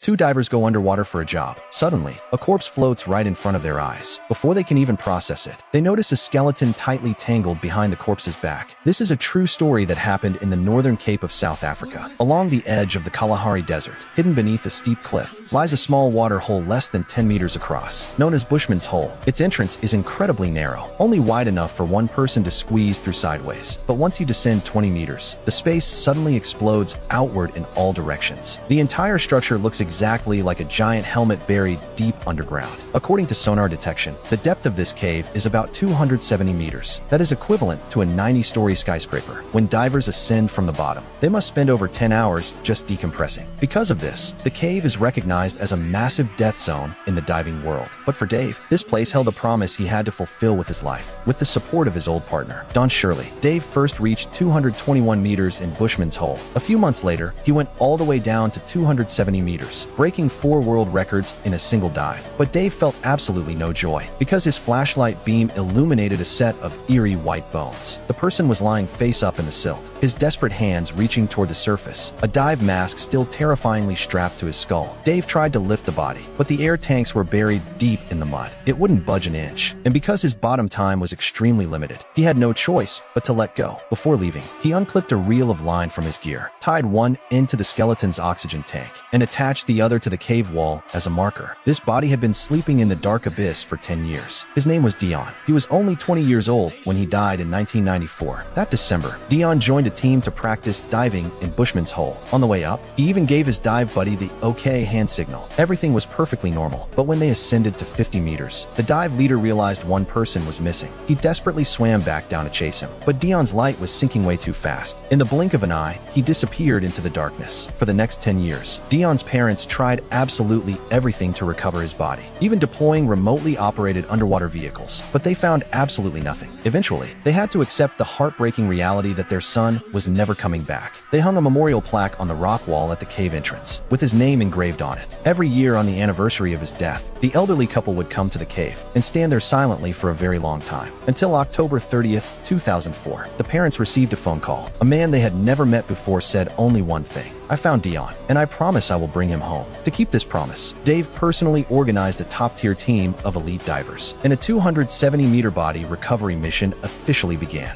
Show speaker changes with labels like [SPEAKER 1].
[SPEAKER 1] Two divers go underwater for a job. Suddenly, a corpse floats right in front of their eyes. Before they can even process it, they notice a skeleton tightly tangled behind the corpse's back. This is a true story that happened in the northern Cape of South Africa. Along the edge of the Kalahari Desert, hidden beneath a steep cliff, lies a small water hole less than 10 meters across, known as Bushman's Hole. Its entrance is incredibly narrow, only wide enough for one person to squeeze through sideways. But once you descend 20 meters, the space suddenly explodes outward in all directions. The entire structure looks exactly like a giant helmet buried deep underground. According to sonar detection, the depth of this cave is about 270 meters. That is equivalent to a 90-story skyscraper. When divers ascend from the bottom, they must spend over 10 hours just decompressing. Because of this, the cave is recognized as a massive death zone in the diving world. But for Dave, this place held a promise he had to fulfill with his life. With the support of his old partner, Don Shirley, Dave first reached 221 meters in Bushman's Hole. A few months later, he went all the way down to 270 meters, breaking 4 world records in a single dive. But Dave felt absolutely no joy, because his flashlight beam illuminated a set of eerie white bones. The person was lying face up in the silt, his desperate hands reaching toward the surface, a dive mask still terrifyingly strapped to his skull. Dave tried to lift the body, but the air tanks were buried deep in the mud. It wouldn't budge an inch, and because his bottom time was extremely limited, he had no choice but to let go. Before leaving, he unclipped a reel of line from his gear, tied one end to the skeleton's oxygen tank, and attached the other to the cave wall as a marker. This body had been sleeping in the dark abyss for 10 years. His name was Dion. He was only 20 years old when he died in 1994. That December, Dion joined a team to practice diving in Bushman's Hole. On the way up, he even gave his dive buddy the OK hand signal. Everything was perfectly normal, but when they ascended to 50 meters, the dive leader realized one person was missing. He desperately swam back down to chase him, but Dion's light was sinking way too fast. In the blink of an eye, he disappeared into the darkness. For the next 10 years, Dion's parents tried absolutely everything to recover his body, even deploying remotely operated underwater vehicles, but they found absolutely nothing. Eventually, they had to accept the heartbreaking reality that their son was never coming back. They hung a memorial plaque on the rock wall at the cave entrance, with his name engraved on it. Every year on the anniversary of his death, the elderly couple would come to the cave and stand there silently for a very long time. Until October 30th, 2004, the parents received a phone call. A man they had never met before said only one thing: "I found Dion, and I promise I will bring him home." To keep this promise, Dave personally organized a top-tier team of elite divers, and a 270-meter body recovery mission officially began.